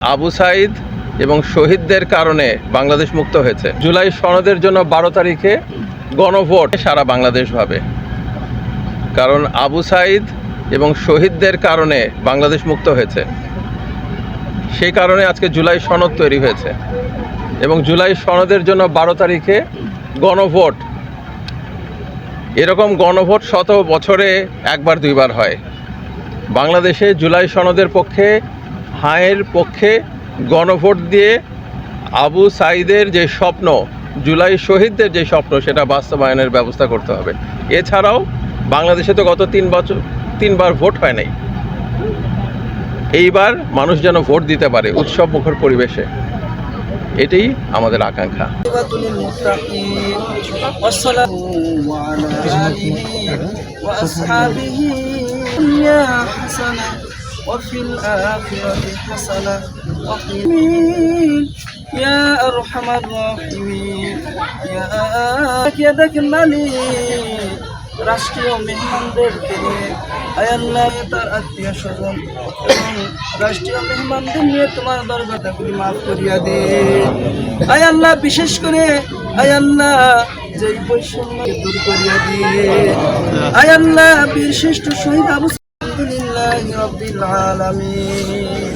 আবু সাঈদ এবং শহীদদের কারণে বাংলাদেশ মুক্ত হয়েছে। জুলাই সনদের জন্য 12 তারিখে গণভোট সারা বাংলাদেশ ভাবে, কারণ আবু সাঈদ এবং শহীদদের কারণে বাংলাদেশ মুক্ত হয়েছে। সেই কারণে আজকে জুলাই সনদ তৈরি হয়েছে এবং জুলাই সনদের জন্য 12 তারিখে গণভোট। এরকম গণভোট শত বছরে একবার দুইবার হয়। বাংলাদেশে জুলাই সনদের পক্ষে, হায়ের পক্ষে গণভোট দিয়ে আবু সাঈদের যে স্বপ্ন, জুলাই শহীদদের যে স্বপ্ন, সেটা বাস্তবায়নের ব্যবস্থা করতে হবে। এছাড়াও বাংলাদেশে তো গত 3বার ভোট হয় নাই। এইবার মানুষ যেন ভোট দিতে পারে উৎসব মুখর পরিবেশে, এটাই আমাদের আকাঙ্ক্ষা। وفي الآخرة حسنة يا أرحم الراحمين يا ذاك الملك রাষ্ট্রীয় মেহমানদেরকে নিয়ে আয় আল্লাহ, তার আত্মীয় স্বজন এবং রাষ্ট্রীয় মেহমানদের নিয়ে তোমার দরবারগুলি মাফ করিয়া দে। আয় আল্লাহ, বিশেষ করে আয় আল্লাহ যেই বৈষম্যকে দূর করিয়া দিয়ে। আয় আল্লাহ, বীর শ্রেষ্ঠ শহীদ আবু সাঈদ আলহামদুলিল্লাহি রাব্বিল আলামিন।